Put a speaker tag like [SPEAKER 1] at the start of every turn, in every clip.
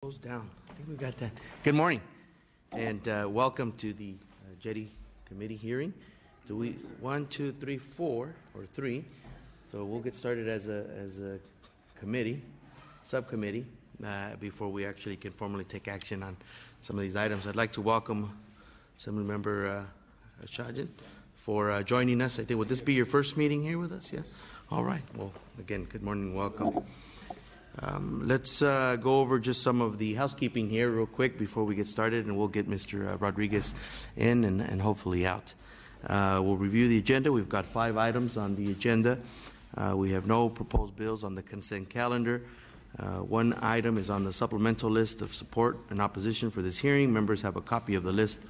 [SPEAKER 1] Close down. I think we got that. Good morning, and welcome to the Jetty Committee hearing. Do we 1, 2, 3, 4 or 3? So we'll get started as a committee, subcommittee, before we actually can formally take action on some of these items. I'd like to welcome Assemblymember Shajan for joining us. I think, would this be your first meeting here with us? Yeah. All right. Well, again, good morning. Welcome. Let's go over just some of the housekeeping here real quick before we get started, and we'll get Mr. Rodriguez in and hopefully out. We'll review the agenda. We've got 5 items on the agenda. We have no proposed bills on the consent calendar. 1 item is on the supplemental list of support and opposition for this hearing. Members have a copy of the list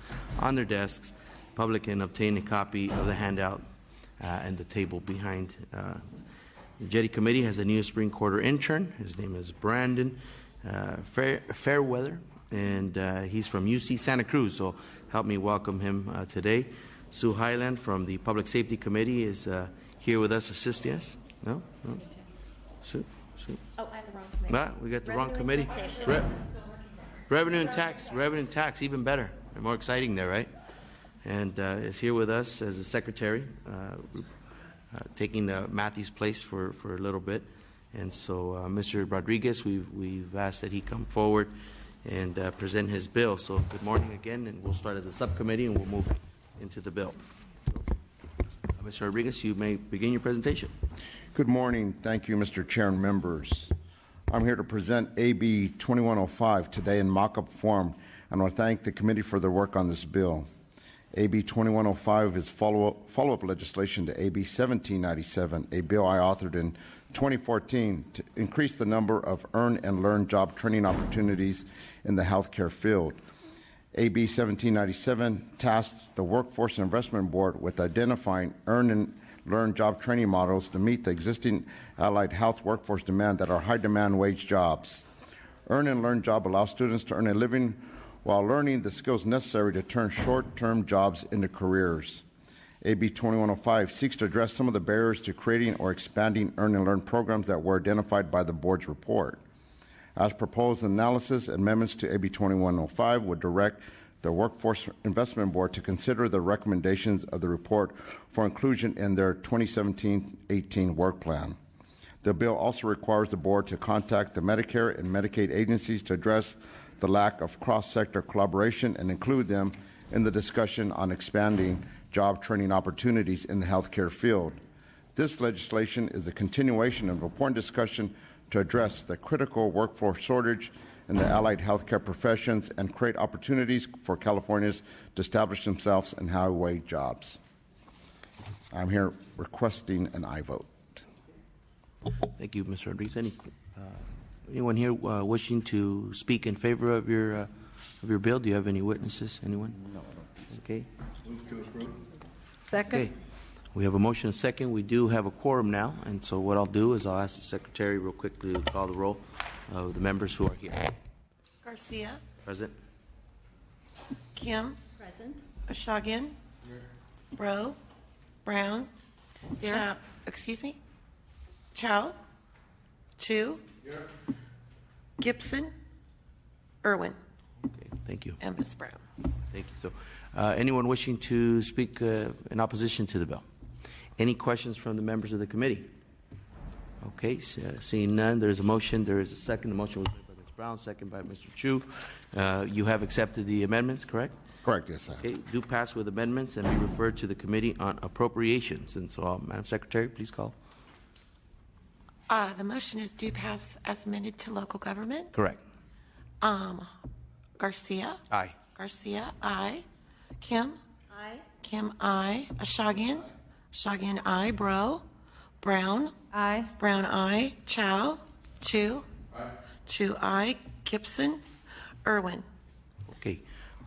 [SPEAKER 1] on their desks. Public can obtain a copy of the handout and the table behind. The Jetty Committee has a new spring quarter intern. His name is Brandon Fairweather, and he's from UC Santa Cruz, so help me welcome him today. Sue Highland from the Public Safety Committee is here with us assisting us. No? Sue?
[SPEAKER 2] Oh, I'm the wrong committee.
[SPEAKER 1] We got the wrong committee. Revenue and tax, even better. More exciting there, right? And is here with us as a secretary, taking Matthew's place for a little bit. And so Mr. Rodriguez, we've asked that he come forward and present his bill. So good morning again, and we'll start as a subcommittee and we'll move into the bill. Mr. Rodriguez, you may begin your presentation.
[SPEAKER 3] Good morning. Thank you, Mr. Chair and members. I'm here to present AB 2105 today in mock-up form, and I want to thank the committee for their work on this bill. AB 2105 is follow-up legislation to AB 1797, a bill I authored in 2014 to increase the number of earn and learn job training opportunities in the healthcare field. AB 1797 tasked the Workforce Investment Board with identifying earn and learn job training models to meet the existing allied health workforce demand that are high-demand wage jobs. Earn and learn job allows students to earn a living while learning the skills necessary to turn short-term jobs into careers. AB 2105 seeks to address some of the barriers to creating or expanding earn and learn programs that were identified by the board's report. As proposed, analysis amendments to AB 2105 would direct the Workforce Investment Board to consider the recommendations of the report for inclusion in their 2017-18 work plan. The bill also requires the board to contact the Medicare and Medicaid agencies to address the lack of cross-sector collaboration and include them in the discussion on expanding job training opportunities in the healthcare field. This legislation is a continuation of an important discussion to address the critical workforce shortage in the allied healthcare professions and create opportunities for Californians to establish themselves in high-wage jobs. I'm here requesting an aye vote.
[SPEAKER 1] Thank you, Mr. Rodriguez. Anyone here wishing to speak in favor of your bill? Do you have any witnesses? Anyone? No, I don't. Okay.
[SPEAKER 2] Second.
[SPEAKER 1] Okay. We have a motion and a second. We do have a quorum now, and so what I'll do is I'll ask the secretary real quickly to call the roll of the members who are here.
[SPEAKER 4] Garcia.
[SPEAKER 1] Present.
[SPEAKER 4] Kim.
[SPEAKER 2] Present.
[SPEAKER 4] Ashagian. Bro. Brown.
[SPEAKER 2] Here.
[SPEAKER 4] Chow. Chu. Gibson. Irwin.
[SPEAKER 1] Okay, thank you.
[SPEAKER 4] And Ms. Brown.
[SPEAKER 1] Thank you. So, anyone wishing to speak in opposition to the bill? Any questions from the members of the committee? Okay, seeing none, there is a motion. There is a second. The motion was made by Ms. Brown, second by Mr. Chu. You have accepted the amendments, correct?
[SPEAKER 3] Correct, yes, sir.
[SPEAKER 1] Okay, do pass with amendments and be referred to the Committee on Appropriations. And so, Madam Secretary, please call.
[SPEAKER 4] The motion is due pass as amended to local government.
[SPEAKER 1] Correct.
[SPEAKER 4] Garcia.
[SPEAKER 1] Aye.
[SPEAKER 4] Garcia, aye. Kim.
[SPEAKER 2] Aye.
[SPEAKER 4] Kim, aye. Ashagian. Ashagian, aye. Bro. Brown.
[SPEAKER 2] Aye.
[SPEAKER 4] Brown, aye. Chow. Chu. Aye. Chu, aye. Gibson. Irwin.
[SPEAKER 1] Okay.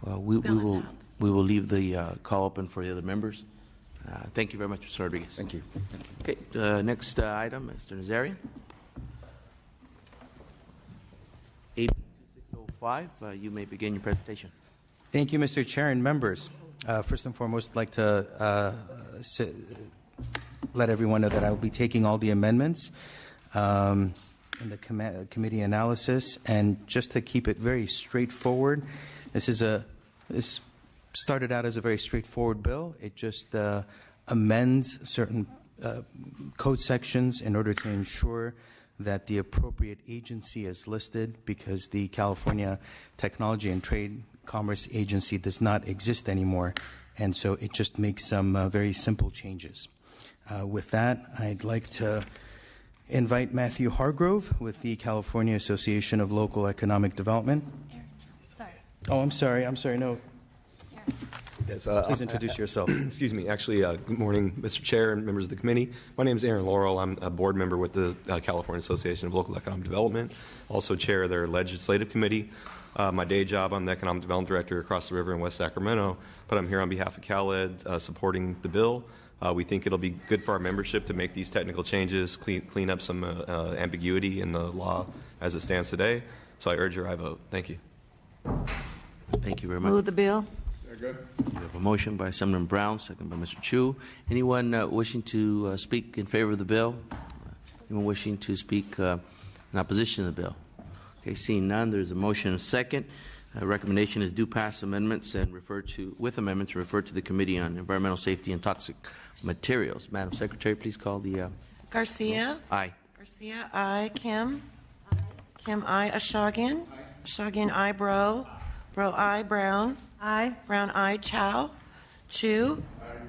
[SPEAKER 1] We will leave the call open for the other members. Thank you very much, Mr. Rodriguez.
[SPEAKER 3] Thank you.
[SPEAKER 1] Okay. Next item, Mr. Nazarian. AB 2605. You may begin your presentation.
[SPEAKER 5] Thank you, Mr. Chair and members. First and foremost, I'd like to let everyone know that I'll be taking all the amendments. committee analysis, and just to keep it very straightforward, this started out as a very straightforward bill. It just amends certain code sections in order to ensure that the appropriate agency is listed, because the California Technology and Trade Commerce Agency does not exist anymore, and so it just makes some very simple changes. With that, I'd like to invite Matthew Hargrove with the California Association of Local Economic Development.
[SPEAKER 2] Sorry.
[SPEAKER 5] Oh, I'm sorry, no.
[SPEAKER 6] Yes,
[SPEAKER 5] Please introduce yourself.
[SPEAKER 6] Excuse me. Actually, good morning, Mr. Chair and members of the committee. My name is Aaron Laurel. I'm a board member with the California Association of Local Economic Development, also chair of their legislative committee. My day job, I'm the Economic Development Director across the river in West Sacramento, but I'm here on behalf of CalEd supporting the bill. We think it'll be good for our membership to make these technical changes, clean up some ambiguity in the law as it stands today. So I urge your aye vote. Thank you.
[SPEAKER 1] Thank you very much.
[SPEAKER 2] Move the bill.
[SPEAKER 1] We have a motion by Assemblyman Brown, second by Mr. Chu. Anyone wishing to speak in favor of the bill? Anyone wishing to speak in opposition to the bill? Okay, seeing none, there's a motion and a second. Recommendation is do pass amendments and refer to the Committee on Environmental Safety and Toxic Materials. Madam Secretary, please call the
[SPEAKER 4] Garcia.
[SPEAKER 1] aye.
[SPEAKER 4] Garcia, aye. Kim. Kim, aye. Ashagian. Ashagian, aye. Bro, aye. Brown.
[SPEAKER 2] Aye.
[SPEAKER 4] Brown, aye. Chow. Chu.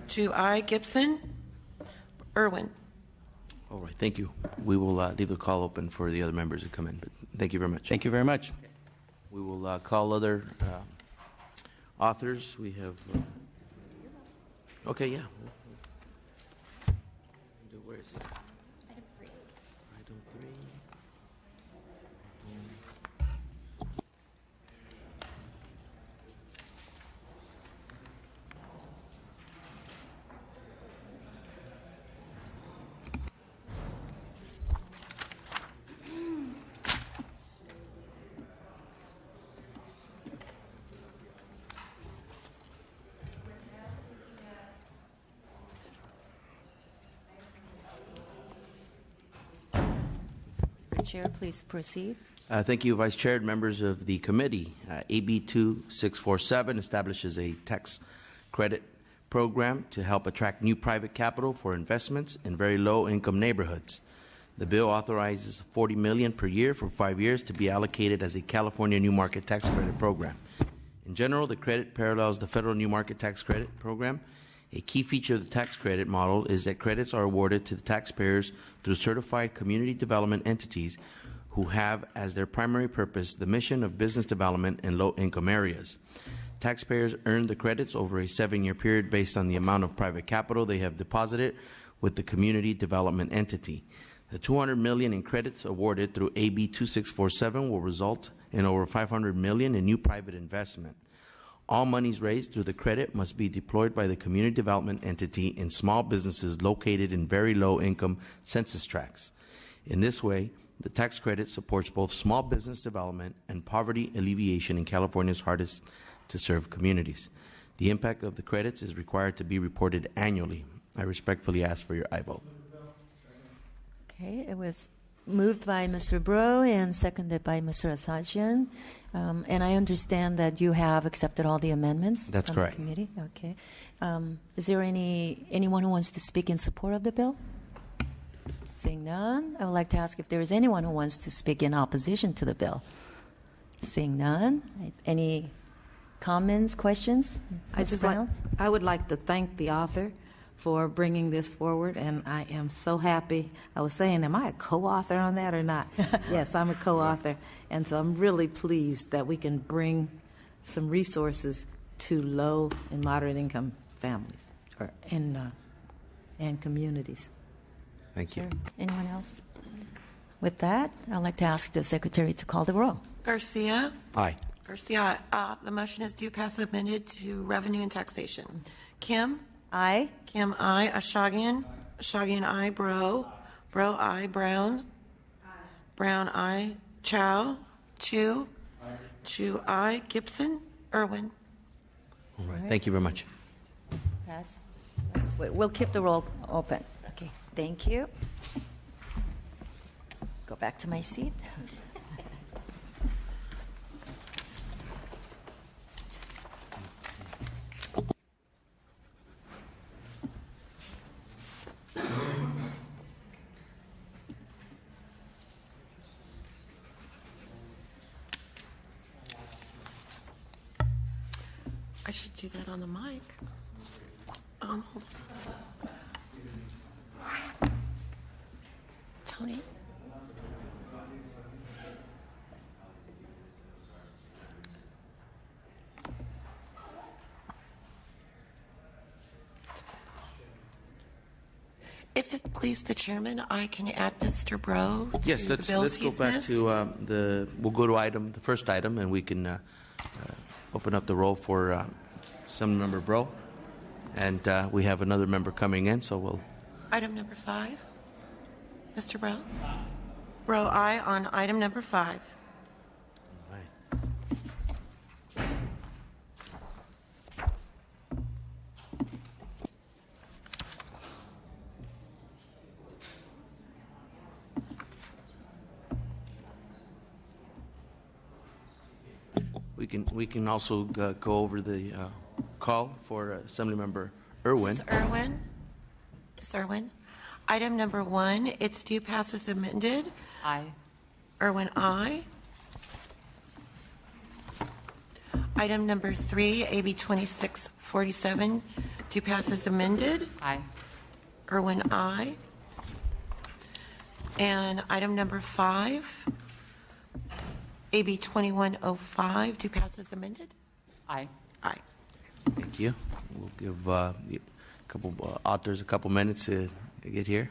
[SPEAKER 4] Chu, aye. Gibson. Irwin.
[SPEAKER 1] All right, thank you. We will leave the call open for the other members to come in, but thank you very much.
[SPEAKER 5] Thank you very much.
[SPEAKER 1] We will call other authors. We have. Okay, yeah. Where is it? Item 3. Item 3.
[SPEAKER 2] Chair, please proceed.
[SPEAKER 1] Thank you, Vice Chair and members of the committee. AB 2647 establishes a tax credit program to help attract new private capital for investments in very low-income neighborhoods. The bill authorizes $40 million per year for 5 years to be allocated as a California New Market Tax Credit program. In general, the credit parallels the federal New Market Tax Credit program. A key feature of the tax credit model is that credits are awarded to the taxpayers through certified community development entities who have as their primary purpose the mission of business development in low-income areas. Taxpayers earn the credits over a 7-year period based on the amount of private capital they have deposited with the community development entity. The $200 million in credits awarded through AB 2647 will result in over $500 million in new private investment. All monies raised through the credit must be deployed by the community development entity in small businesses located in very low-income census tracts. In this way, the tax credit supports both small business development and poverty alleviation in California's hardest-to-serve communities. The impact of the credits is required to be reported annually. I respectfully ask for your aye vote.
[SPEAKER 2] Okay, it was moved by Mr. Bro and seconded by Mr. Asajian. And I understand that you have accepted all the amendments.
[SPEAKER 1] That's
[SPEAKER 2] from
[SPEAKER 1] correct.
[SPEAKER 2] The committee. Okay. Is there anyone who wants to speak in support of the bill? Seeing none, I would like to ask if there is anyone who wants to speak in opposition to the bill. Seeing none, any comments, questions?
[SPEAKER 7] I would like to thank the author for bringing this forward, and I am so happy. I was saying, am I a co-author on that or not? Yes, I'm a co-author, and so I'm really pleased that we can bring some resources to low and moderate income families and communities.
[SPEAKER 1] Thank you.
[SPEAKER 2] Sure. Anyone else? With that, I'd like to ask the Secretary to call the roll.
[SPEAKER 4] Garcia.
[SPEAKER 1] Aye.
[SPEAKER 4] Garcia, the motion is do pass amended to revenue and taxation. Kim.
[SPEAKER 2] Aye.
[SPEAKER 4] Kim, aye. Ashagian. Ashagian, aye. Bro, aye. Brown. Brown, aye. Chow. Chu. Chu, aye. Gibson. Irwin.
[SPEAKER 1] All right. Thank you very much.
[SPEAKER 2] Pass. We'll keep the roll open. Okay. Thank you. Go go back to my seat.
[SPEAKER 4] I should do that on the mic. Hold on. Tony? If it please the chairman, I can add Mr. Bro to
[SPEAKER 1] Yes,
[SPEAKER 4] the bills
[SPEAKER 1] let's go
[SPEAKER 4] he's
[SPEAKER 1] back
[SPEAKER 4] missed.
[SPEAKER 1] to we'll go to the first item, and we can open up the roll for Assemblymember Bro. And we have another member coming in, so we'll.
[SPEAKER 4] Item number 5. Mr. Bro? Bro, aye on item number 5.
[SPEAKER 1] We can also go over the call for Assemblymember Irwin.
[SPEAKER 4] Ms. Irwin? Item number 1, it's due pass as amended.
[SPEAKER 8] Aye.
[SPEAKER 4] Irwin, aye. Item number 3, AB 2647, due pass as amended.
[SPEAKER 8] Aye.
[SPEAKER 4] Irwin, aye. And item number 5, AB 2105, due pass as amended.
[SPEAKER 8] Aye.
[SPEAKER 4] Aye.
[SPEAKER 1] Thank you. We'll give a couple authors a couple minutes to get here.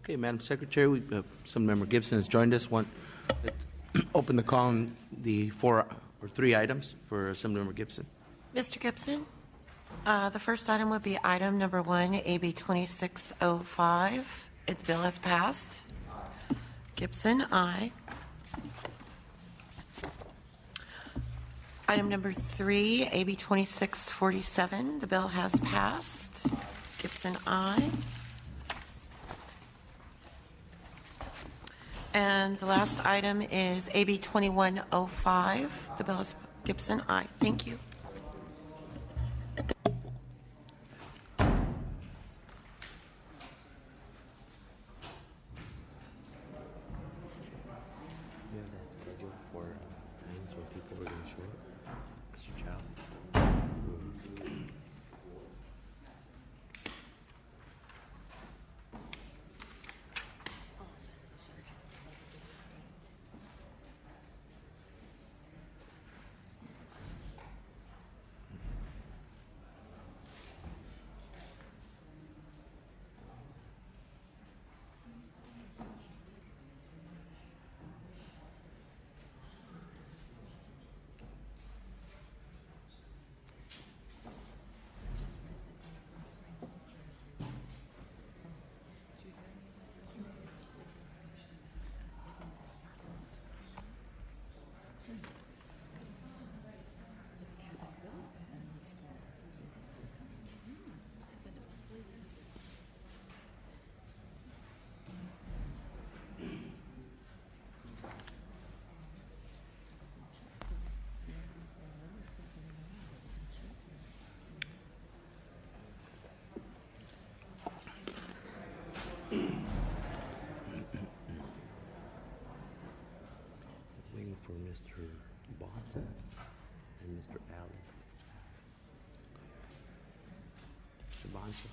[SPEAKER 1] Okay, Madam Secretary, Assemblymember Gibson has joined us. Open the call on the 3 items for Assemblymember Gibson.
[SPEAKER 4] Mr. Gibson, the first item would be item number 1, AB 2605. Its bill has passed. Gibson, aye. Item number 3, AB 2647. The bill has passed. Gibson, aye. And the last item is AB 2105. The bill is Gibson. Aye. Thank you.
[SPEAKER 1] You have that schedule for times when people are going to show up? Mr. Chow? Waiting for Mr. Bonta and Mr. Allen. Mr. Bonta.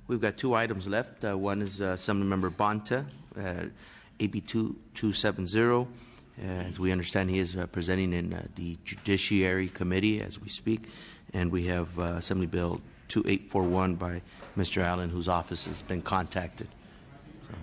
[SPEAKER 1] We've got two items left. One is Assemblymember Bonta, AB 2270. As we understand, he is presenting in the Judiciary Committee as we speak. And we have Assembly Bill 2841 by Mr. Allen, whose office has been contacted. So.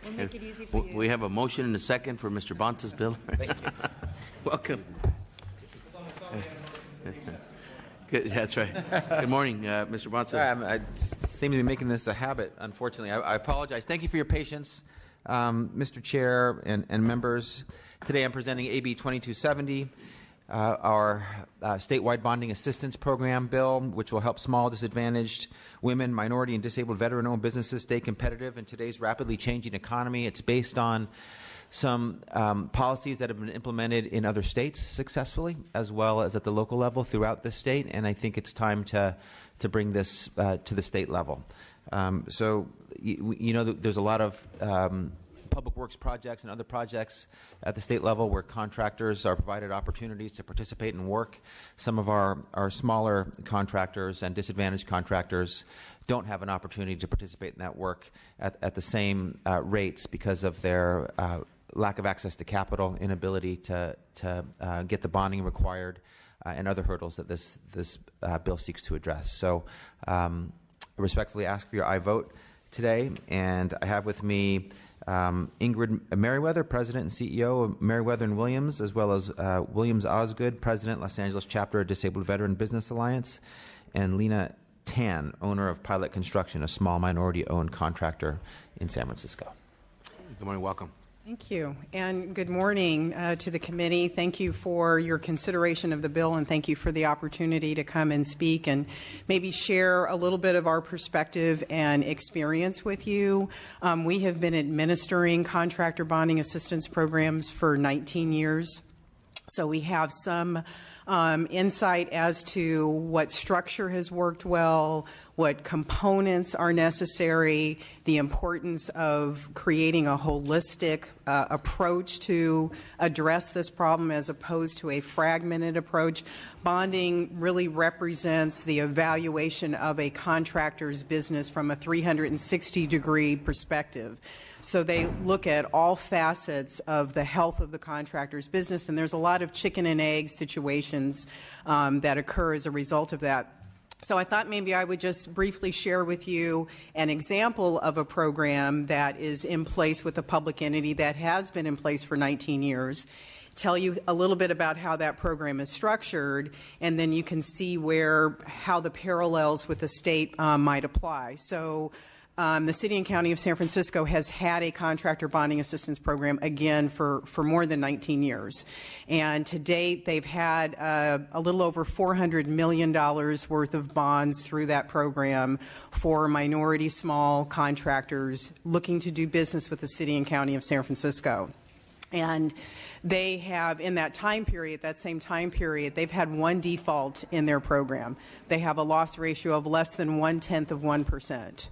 [SPEAKER 2] We'll make it easy for you.
[SPEAKER 1] We have a motion and a second for Mr. Bonta's bill.
[SPEAKER 8] Thank you.
[SPEAKER 1] Welcome. Good, that's right. Good morning, Mr. Bonta.
[SPEAKER 8] Sorry, I seem to be making this a habit, unfortunately. I apologize. Thank you for your patience, Mr. Chair and members. Today I'm presenting AB 2270, our statewide bonding assistance program bill, which will help small, disadvantaged women, minority, and disabled veteran-owned businesses stay competitive in today's rapidly changing economy. It's based on some policies that have been implemented in other states successfully, as well as at the local level throughout the state, and I think it's time to bring this to the state level. So, you know, there's a lot of public works projects and other projects at the state level where contractors are provided opportunities to participate and work. Some of our smaller contractors and disadvantaged contractors don't have an opportunity to participate in that work at the same rates because of their lack of access to capital, inability to get the bonding required, and other hurdles that this bill seeks to address. So I respectfully ask for your aye vote today, and I have with me Ingrid Merriweather, President and CEO of Merriweather & Williams, as well as Williams Osgood, President, Los Angeles Chapter of Disabled Veteran Business Alliance, and Lena Tan, owner of Pilot Construction, a small minority-owned contractor in San Francisco.
[SPEAKER 1] Good morning. Welcome.
[SPEAKER 9] Thank you, and good morning to the committee. Thank you for your consideration of the bill, and thank you for the opportunity to come and speak and maybe share a little bit of our perspective and experience with you. We have been administering contractor bonding assistance programs for 19 years, so we have some insight as to what structure has worked well, what components are necessary, the importance of creating a holistic approach to address this problem as opposed to a fragmented approach. Bonding really represents the evaluation of a contractor's business from a 360-degree perspective. So they look at all facets of the health of the contractor's business, and there's a lot of chicken and egg situations that occur as a result of that. So I thought maybe I would just briefly share with you an example of a program that is in place with a public entity that has been in place for 19 years. Tell you a little bit about how that program is structured, and then you can see how the parallels with the state might apply. So the City and County of San Francisco has had a contractor bonding assistance program, again, for more than 19 years. And to date, they've had a little over $400 million worth of bonds through that program for minority small contractors looking to do business with the City and County of San Francisco. And they have, in that time period, that same time period, they've had one default in their program. They have a loss ratio of less than 0.1%.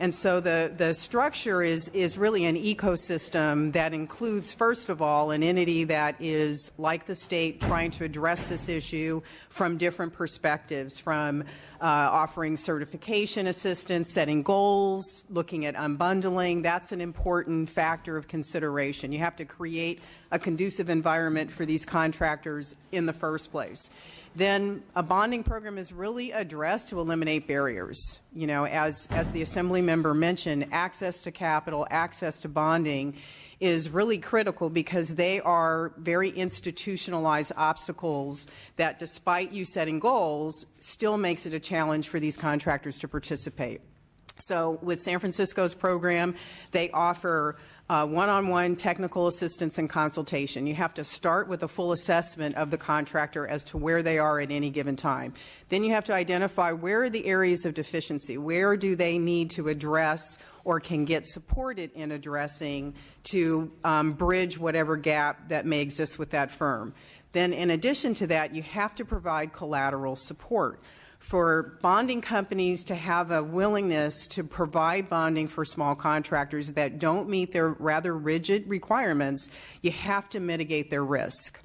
[SPEAKER 9] And so the structure is really an ecosystem that includes, first of all, an entity that is, like the state, trying to address this issue from different perspectives, from offering certification assistance, setting goals, looking at unbundling. That's an important factor of consideration. You have to create a conducive environment for these contractors in the first place. Then a bonding program is really addressed to eliminate barriers. You know, as the Assembly member mentioned, access to capital, access to bonding is really critical because they are very institutionalized obstacles that, despite you setting goals, still makes it a challenge for these contractors to participate. So with San Francisco's program, they offer one-on-one technical assistance and consultation. You have to start with a full assessment of the contractor as to where they are at any given time. Then you have to identify where are the areas of deficiency, where do they need to address or can get supported in addressing to bridge whatever gap that may exist with that firm. Then in addition to that, you have to provide collateral support. For bonding companies to have a willingness to provide bonding for small contractors that don't meet their rather rigid requirements, you have to mitigate their risk.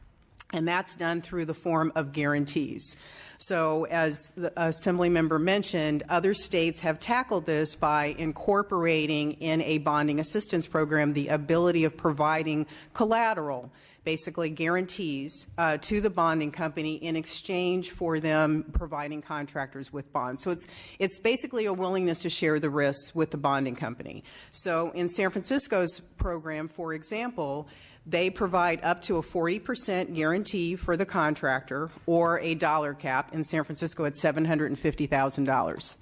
[SPEAKER 9] And that's done through the form of guarantees. So as the Assembly member mentioned, other states have tackled this by incorporating in a bonding assistance program the ability of providing collateral, basically guarantees, to the bonding company in exchange for them providing contractors with bonds. So it's basically a willingness to share the risks with the bonding company. So in San Francisco's program, for example, they provide up to a 40% guarantee for the contractor or a dollar cap in San Francisco at $750,000.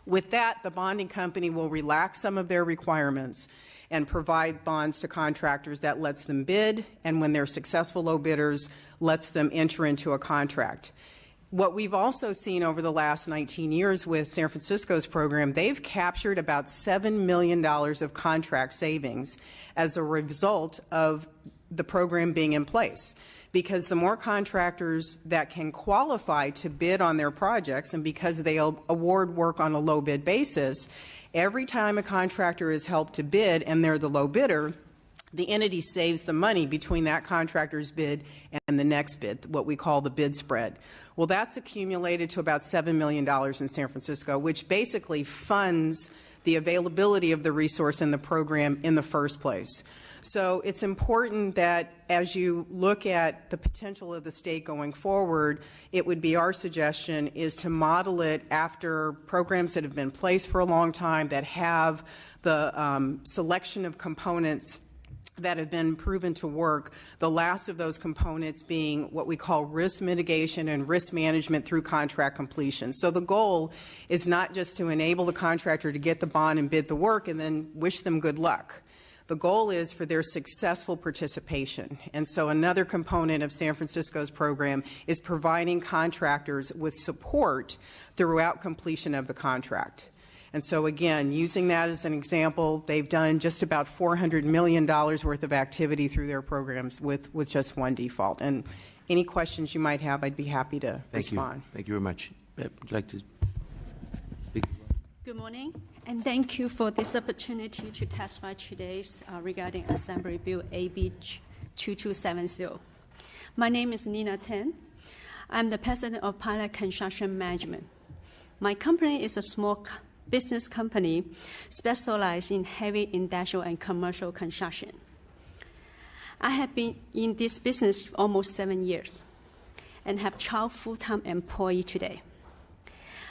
[SPEAKER 9] With that, the bonding company will relax some of their requirements and provide bonds to contractors that lets them bid, and when they're successful low bidders, lets them enter into a contract. What we've also seen over the last 19 years with San Francisco's program, they've captured about $7 million of contract savings as a result of the program being in place. because the more contractors that can qualify to bid on their projects, and because they award work on a low bid basis, every time a contractor is helped to bid and they're the low bidder, the entity saves the money between that contractor's bid and the next bid, what we call the bid spread. Well, that's accumulated to about $7 million in San Francisco, which basically funds the availability of the resource in the program in the first place. So it's important that as you look at the potential of the state going forward, it would be our suggestion is to model it after programs that have been placed for a long time that have the selection of components that have been proven to work, the last of those components being what we call risk mitigation and risk management through contract completion. So the goal is not just to enable the contractor to get the bond and bid the work and then wish them good luck. The goal is for their successful participation. And so another component of San Francisco's program is providing contractors with support throughout completion of the contract. And so again, using that as an example, they've done just about $400 million worth of activity through their programs with just one default. And any questions you might have, I'd be happy to respond.
[SPEAKER 1] Thank you very much. Would you like to speak?
[SPEAKER 10] Good morning, and thank you for this opportunity to testify today regarding Assembly Bill AB 2270. My name is Nina Tan. I'm the president of Pilot Construction Management. My company is a small business company specialized in heavy industrial and commercial construction. I have been in this business for almost 7 years and have 12 full-time employees today.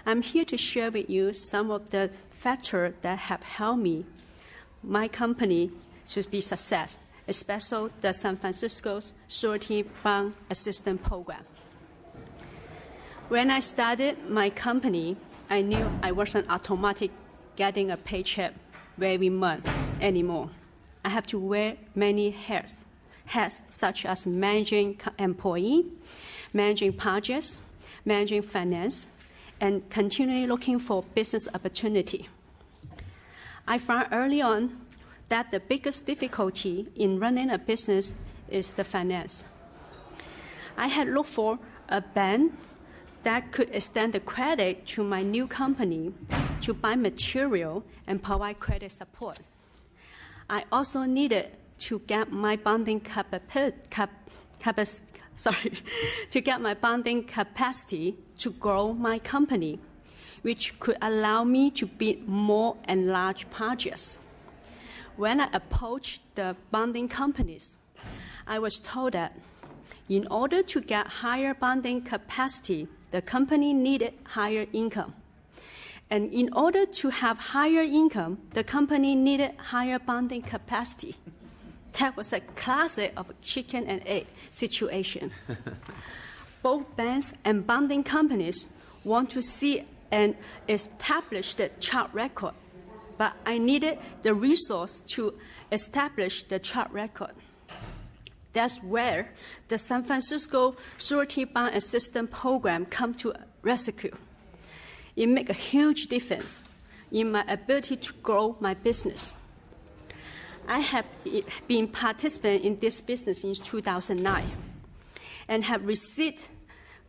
[SPEAKER 10] I'm here to share with you some of the factors that have helped my company to be success, especially the San Francisco's Surety Bond Assistance Program. When I started my company, I knew I wasn't automatic getting a paycheck every month anymore. I have to wear many hats such as managing employee, managing projects, managing finance, and continually looking for business opportunity. I found early on that the biggest difficulty in running a business is the finance. I had looked for a bank that could extend the credit to my new company to buy material and provide credit support. I also needed to get my bonding capacity to grow my company, which could allow me to bid more and large projects. When I approached the bonding companies, I was told that in order to get higher bonding capacity, the company needed higher income. And in order to have higher income, the company needed higher bonding capacity. That was a classic of a chicken and egg situation. Both banks and bonding companies want to see an established track record, but I needed the resource to establish the track record. That's where the San Francisco Surety Bond Assistance Program comes to rescue. It makes a huge difference in my ability to grow my business. I have been participating in this business since 2009 and have received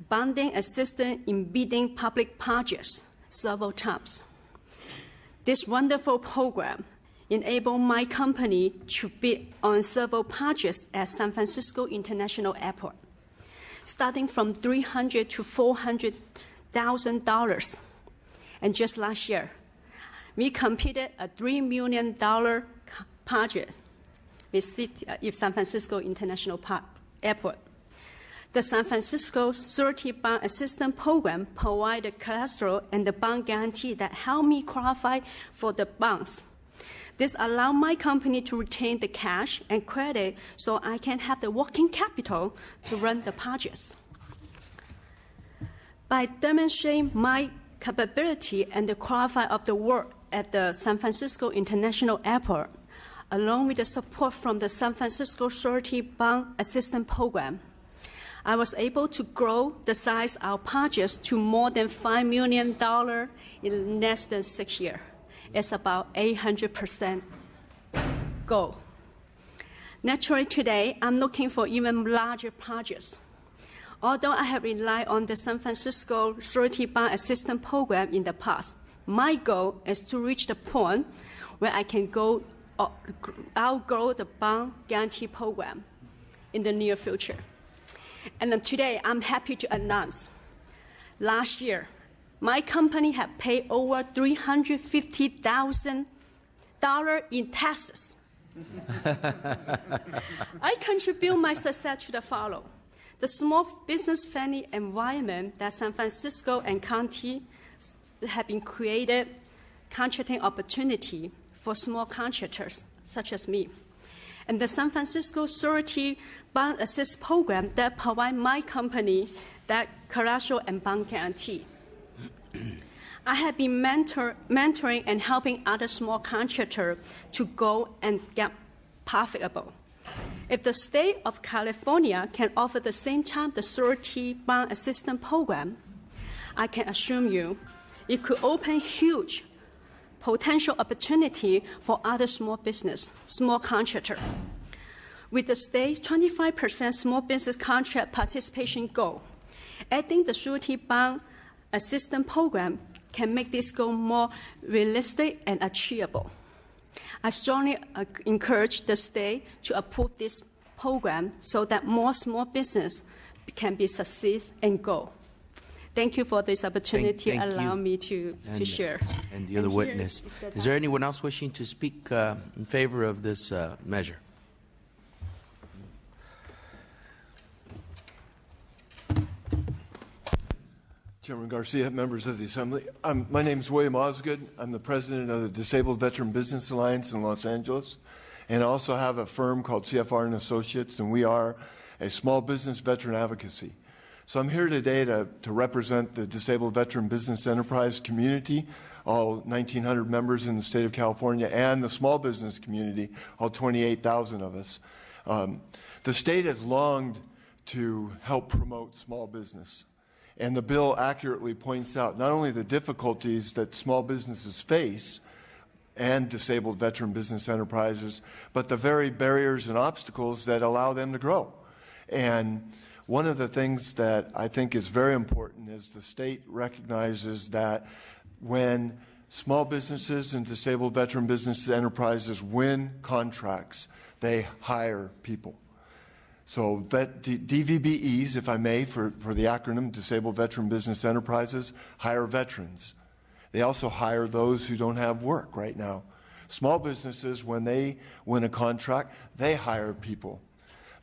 [SPEAKER 10] bonding assistance in bidding public projects several times. This wonderful program enabled my company to bid on several projects at San Francisco International Airport, starting from $300,000 to $400,000. And just last year, we completed a $3 million project with San Francisco International Airport. The San Francisco Surety Bond Assistance Program provided the collateral and the bond guarantee that helped me qualify for the bonds. This allowed my company to retain the cash and credit so I can have the working capital to run the projects. By demonstrating my capability and the quality of the work at the San Francisco International Airport, along with the support from the San Francisco Surety Bond Assistance Program, I was able to grow the size of our projects to more than $5 million in less than 6 years. It's about 800% goal. Naturally, today, I'm looking for even larger projects. Although I have relied on the San Francisco Surety Bond Assistance Program in the past, my goal is to reach the point where I can outgrow the bond guarantee program in the near future. And today, I'm happy to announce, last year, my company had paid over $350,000 in taxes. I contribute my success to the following. The small business-friendly environment that San Francisco and county have been created, contracting opportunity for small contractors such as me. And the San Francisco Surety Bond Assist Program that provide my company that collateral and bond guarantee. I have been mentoring and helping other small contractors to go and get profitable. If the state of California can offer the same time the Surety Bond Assistance Program, I can assure you it could open huge potential opportunity for other small business, small contractor. With the state's 25% small business contract participation goal, I think the Surety Bond Assistance Program can make this goal more realistic and achievable. I strongly encourage the state to approve this program so that more small business can be success and go. Thank you for this opportunity.
[SPEAKER 1] Thank
[SPEAKER 10] Allow
[SPEAKER 1] you.
[SPEAKER 10] me to share.
[SPEAKER 1] And the other witness. Is there anyone else wishing to speak in favor of this measure?
[SPEAKER 11] Chairman Garcia, members of the Assembly. My name is William Osgood. I'm the president of the Disabled Veteran Business Alliance in Los Angeles, and I also have a firm called CFR and Associates, and we are a small business veteran advocacy. So I'm here today to represent the disabled veteran business enterprise community, all 1,900 members in the state of California, and the small business community, all 28,000 of us. The state has longed to help promote small business. And the bill accurately points out not only the difficulties that small businesses face and disabled veteran business enterprises, but the very barriers and obstacles that allow them to grow. And one of the things that I think is very important is the state recognizes that when small businesses and disabled veteran business enterprises win contracts, they hire people. So DVBEs, if I may, for the acronym, Disabled Veteran Business Enterprises, hire veterans. They also hire those who don't have work right now. Small businesses, when they win a contract, they hire people.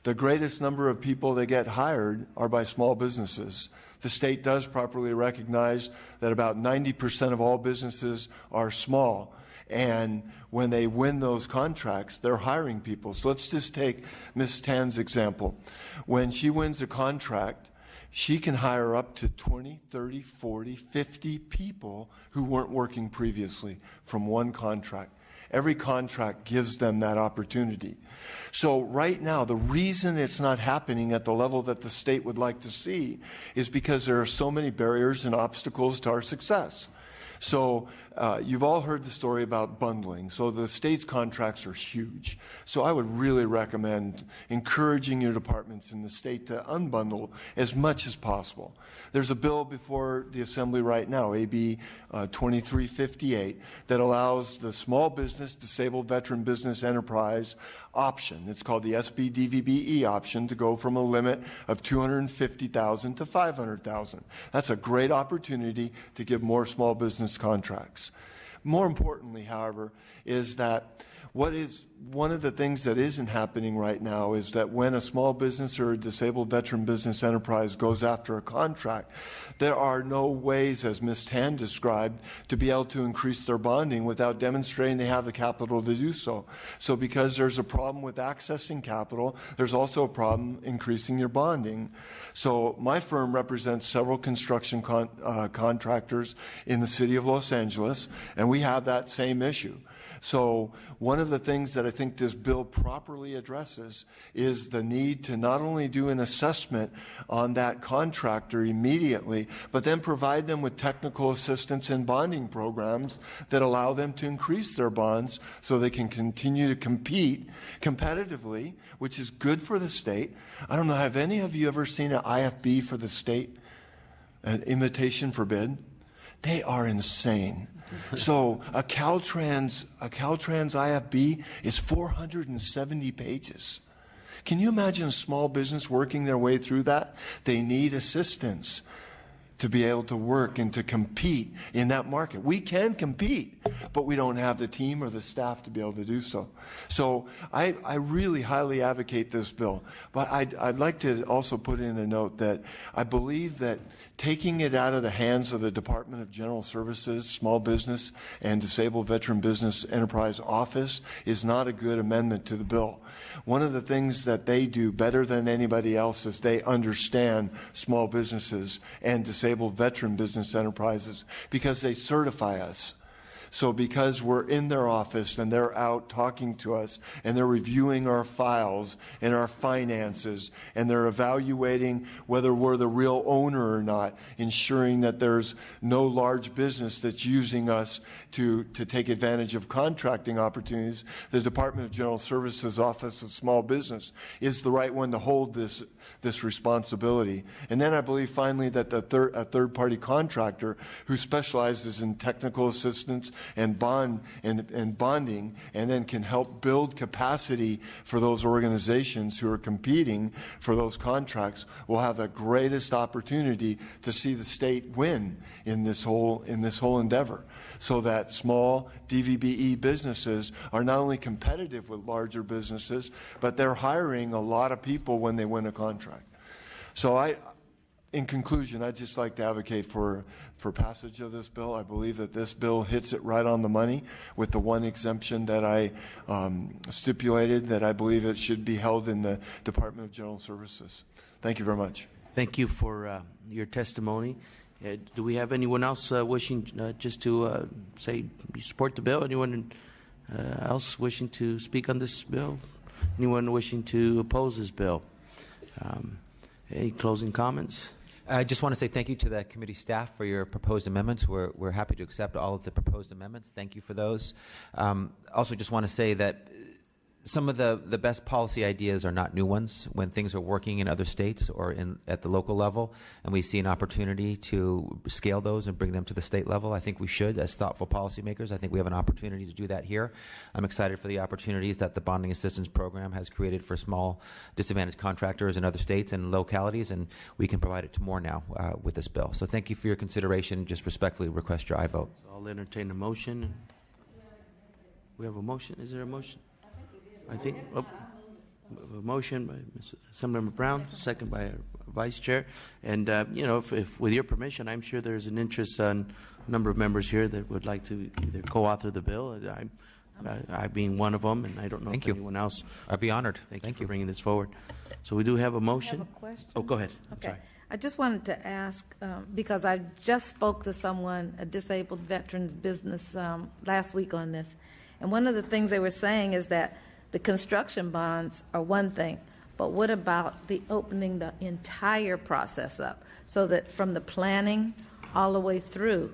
[SPEAKER 11] The greatest number of people that get hired are by small businesses. The state does properly recognize that about 90% of all businesses are small. And when they win those contracts, they're hiring people. So let's just take Ms. Tan's example. When she wins a contract, she can hire up to 20, 30, 40, 50 people who weren't working previously from one contract. Every contract gives them that opportunity. So right now, the reason it's not happening at the level that the state would like to see is because there are so many barriers and obstacles to our success. So you've all heard the story about bundling. So the state's contracts are huge. So I would really recommend encouraging your departments in the state to unbundle as much as possible. There's a bill before the Assembly right now, AB 2358, that allows the small business, disabled veteran business enterprise option. It's called the SBDVBE option to go from a limit of $250,000 to $500,000. That's a great opportunity to give more small business contracts. More importantly, however, is that one of the things that isn't happening right now is that when a small business or a disabled veteran business enterprise goes after a contract, there are no ways, as Ms. Tan described, to be able to increase their bonding without demonstrating they have the capital to do so. So because there's a problem with accessing capital, there's also a problem increasing your bonding. So my firm represents several construction contractors in the city of Los Angeles, and we have that same issue. So one of the things that I think this bill properly addresses is the need to not only do an assessment on that contractor immediately, but then provide them with technical assistance and bonding programs that allow them to increase their bonds so they can continue to compete competitively, which is good for the state. I don't know, have any of you ever seen an IFB for the state? An invitation for bid? They are insane. So a Caltrans IFB is 470 pages. Can you imagine a small business working their way through that? They need assistance to be able to work and to compete in that market. We can compete, but we don't have the team or the staff to be able to do so. So I really highly advocate this bill. But I'd like to also put in a note that I believe that taking it out of the hands of the Department of General Services, Small Business, and Disabled Veteran Business Enterprise Office is not a good amendment to the bill. One of the things that they do better than anybody else is they understand small businesses and disabled veteran business enterprises because they certify us. So because we're in their office and they're out talking to us and they're reviewing our files and our finances and they're evaluating whether we're the real owner or not, ensuring that there's no large business that's using us to take advantage of contracting opportunities, the Department of General Services Office of Small Business is the right one to hold this responsibility. And then I believe finally that a third-party contractor who specializes in technical assistance and bonding and then can help build capacity for those organizations who are competing for those contracts will have the greatest opportunity to see the state win in this whole endeavor, so that small DVBE businesses are not only competitive with larger businesses, but they're hiring a lot of people when they win a contract. So in conclusion, I'd just like to advocate for passage of this bill. I believe that this bill hits it right on the money with the one exemption that I stipulated, that I believe it should be held in the Department of General Services. Thank you very much.
[SPEAKER 1] Thank you for your testimony. Do we have anyone else wishing just to say you support the bill? Anyone else wishing to speak on this bill? Anyone wishing to oppose this bill? Any closing comments?
[SPEAKER 8] I just want to say thank you to the committee staff for your proposed amendments. We're happy to accept all of the proposed amendments. Thank you for those. Also just want to say that some of the best policy ideas are not new ones. When things are working in other states or at the local level and we see an opportunity to scale those and bring them to the state level, I think we should as thoughtful policymakers. I think we have an opportunity to do that here. I'm excited for the opportunities that the Bonding Assistance Program has created for small disadvantaged contractors in other states and localities, and we can provide it to more now with this bill. So thank you for your consideration. Just respectfully request your aye vote.
[SPEAKER 1] So I'll entertain a motion. We have a motion. Is there a motion? I think a motion by Assemblymember Brown, second by our Vice Chair. And, if with your permission, I'm sure there's an interest on a number of members here that would like to either co-author the bill. I being one of them, and I don't know if anyone else.
[SPEAKER 8] I'd be honored.
[SPEAKER 1] Thank you for bringing this forward. So we do have a motion.
[SPEAKER 7] I have a question.
[SPEAKER 1] Oh, go ahead.
[SPEAKER 7] Okay.
[SPEAKER 1] Sorry.
[SPEAKER 7] I just wanted to ask, because I just spoke to someone, a disabled veterans business, last week on this. And one of the things they were saying is that the construction bonds are one thing, but what about opening the entire process up so that from the planning all the way through,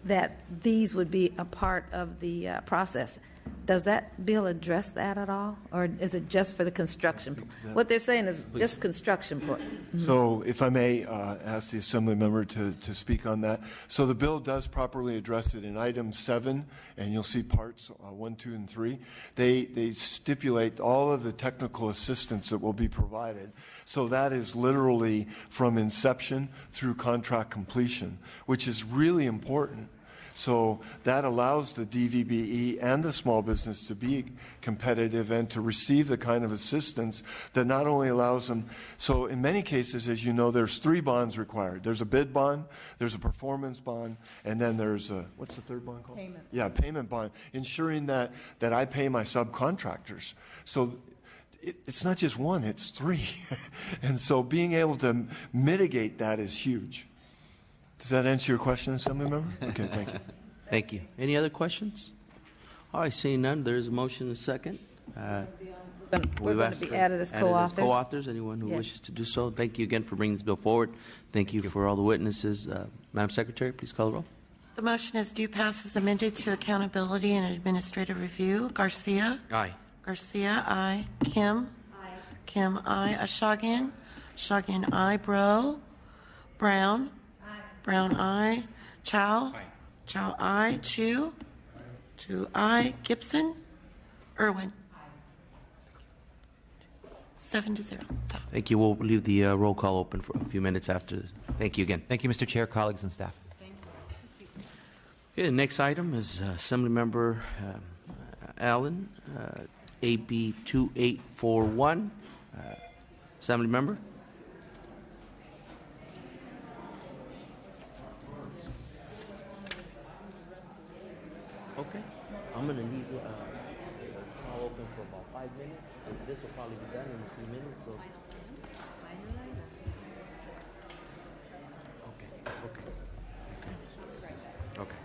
[SPEAKER 7] that these would be a part of the process? Does that bill address that at all, or is it just for the construction? What they're saying is just construction part.
[SPEAKER 11] So if I may ask the Assembly member to speak on that. So the bill does properly address it in item 7, and you'll see parts 1, 2, and 3. They stipulate all of the technical assistance that will be provided. So that is literally from inception through contract completion, which is really important. So that allows the DVBE and the small business to be competitive and to receive the kind of assistance that not only allows them. So in many cases, as you know, there's 3 bonds required. There's a bid bond, there's a performance bond, and then there's a, what's the third bond called?
[SPEAKER 9] Payment.
[SPEAKER 11] Yeah, payment bond, ensuring that I pay my subcontractors. So it's not just 1, it's 3. And so being able to mitigate that is huge. Does that answer your question, Assembly member? Okay, thank you.
[SPEAKER 1] Thank you. Any other questions? All right, seeing none, there is a motion and a second.
[SPEAKER 7] We're going to be added as co-authors.
[SPEAKER 1] Co-authors, anyone who
[SPEAKER 7] Yes.
[SPEAKER 1] wishes to do so. Thank you again for bringing this bill forward. Thank you for all the witnesses. Madam Secretary, please call the roll.
[SPEAKER 4] The motion is due pass as amended to accountability and administrative review. Garcia?
[SPEAKER 1] Aye.
[SPEAKER 4] Garcia, aye. Kim? Aye. Kim, aye. Ashagian? Ashagian, aye. Bro? Brown? Aye. Brown, aye. Chow? Aye. Chow, aye. Chu? Chu, aye. Gibson? Irwin? 7-0.
[SPEAKER 1] Thank you. We'll leave the roll call open for a few minutes after. Thank you again.
[SPEAKER 8] Thank you, Mr. Chair, colleagues, and staff.
[SPEAKER 1] Okay, the next item is Assemblymember Allen, AB 2841. Assemblymember. Okay, I'm going to leave the call open for about 5 minutes. This will probably be done in a few minutes. So. Okay, that's okay. Okay.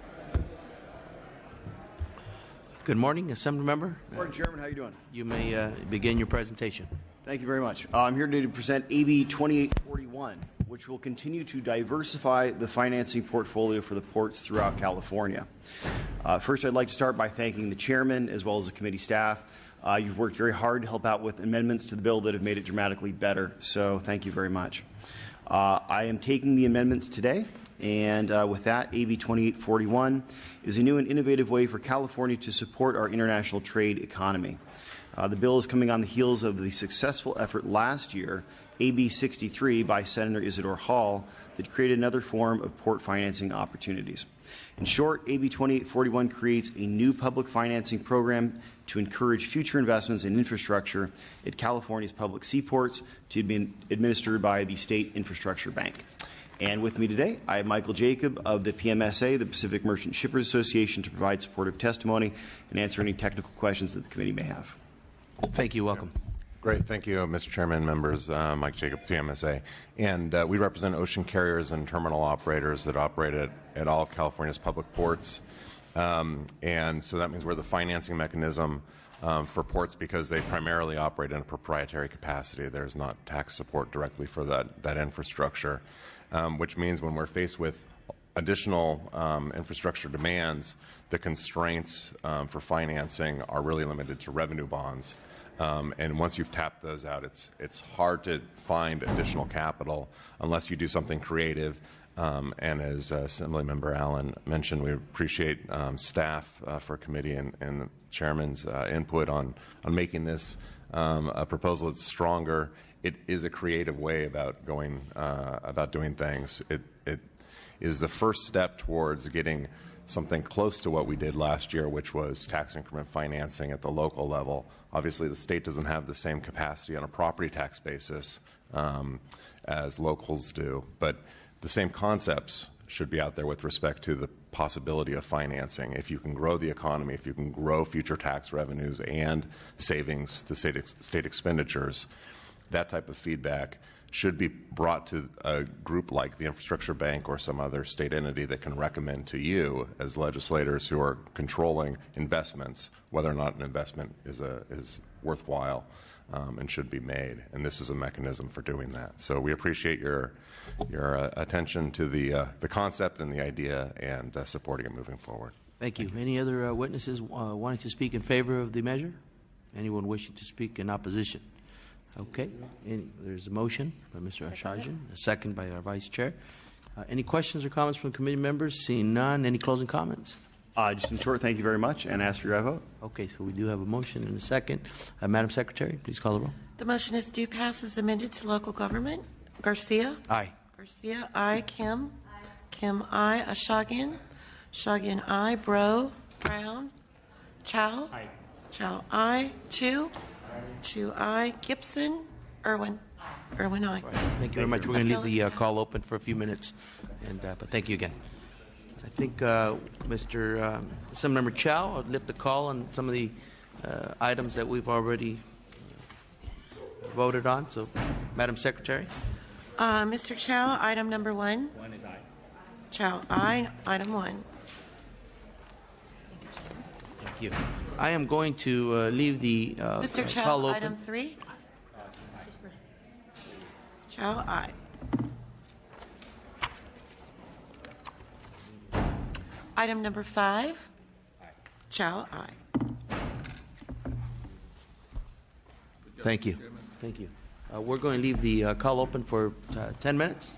[SPEAKER 1] Good morning, Assemblymember.
[SPEAKER 12] Morning, Chairman. How you doing?
[SPEAKER 1] You may begin your presentation.
[SPEAKER 12] Thank you very much. I'm here today to present AB 2841, which will continue to diversify the financing portfolio for the ports throughout California. First, I'd like to start by thanking the chairman as well as the committee staff. You've worked very hard to help out with amendments to the bill that have made it dramatically better, so thank you very much. I am taking the amendments today, and with that, AB 2841 is a new and innovative way for California to support our international trade economy. The bill is coming on the heels of the successful effort last year, AB 63 by Senator Isidore Hall, that created another form of port financing opportunities. In short, AB 2841 creates a new public financing program to encourage future investments in infrastructure at California's public seaports to be administered by the State Infrastructure Bank. And with me today, I have Michael Jacob of the PMSA, the Pacific Merchant Shippers Association, to provide supportive testimony and answer any technical questions that the committee may have.
[SPEAKER 1] Thank you. Welcome.
[SPEAKER 13] Great. Thank you, Mr. Chairman, members. Mike Jacob, PMSA. And we represent ocean carriers and terminal operators that operate at all of California's public ports. And so that means we're the financing mechanism for ports because they primarily operate in a proprietary capacity. There's not tax support directly for that infrastructure, which means when we're faced with additional infrastructure demands, the constraints for financing are really limited to revenue bonds. And once you've tapped those out, it's hard to find additional capital unless you do something creative. And as Assemblymember Allen mentioned, we appreciate staff for committee and the chairman's input on making this a proposal that's stronger. It is a creative way about doing things. It is the first step towards getting something close to what we did last year, which was tax increment financing at the local level. Obviously, the state doesn't have the same capacity on a property tax basis as locals do, but the same concepts should be out there with respect to the possibility of financing. If you can grow the economy, if you can grow future tax revenues and savings to state expenditures, that type of feedback should be brought to a group like the Infrastructure Bank or some other state entity that can recommend to you as legislators who are controlling investments whether or not an investment is worthwhile and should be made. And this is a mechanism for doing that. So we appreciate your attention to the concept and the idea and supporting it moving forward.
[SPEAKER 1] Thank you. Any other witnesses wanting to speak in favor of the measure? Anyone wishing to speak in opposition? Okay. There's a motion by Mr. Ashajian, a second by our Vice Chair. Any questions or comments from committee members? Seeing none, any closing comments?
[SPEAKER 12] Just in short, thank you very much, and ask for your vote.
[SPEAKER 1] Okay, so we do have a motion and a second. Madam Secretary, please call the roll.
[SPEAKER 4] The motion is due pass as amended to local government. Garcia?
[SPEAKER 1] Aye.
[SPEAKER 4] Garcia, aye. Kim? Aye. Kim, aye. Ashagian? Ashagian, aye. Bro? Brown? Chow? Aye. Chow, aye. Chu? Chu, aye. Gibson? Irwin? Irwin, aye.
[SPEAKER 1] Right. Thank you very much. We're going to leave the call open for a few minutes, but thank you again. I think Mr. Assemblymember Chow will lift the call on some of the items that we've already voted on. So, Madam Secretary.
[SPEAKER 4] Mr. Chow, item number 1.
[SPEAKER 14] 1 is aye.
[SPEAKER 4] Chow, aye. Item 1.
[SPEAKER 1] Thank you. I am going to leave the
[SPEAKER 4] Mr.
[SPEAKER 1] call
[SPEAKER 4] Chow,
[SPEAKER 1] open.
[SPEAKER 4] item 3. Chow, aye. Item number 5. Chow, aye.
[SPEAKER 1] Thank you. Thank you. We're going to leave the call open for 10 minutes.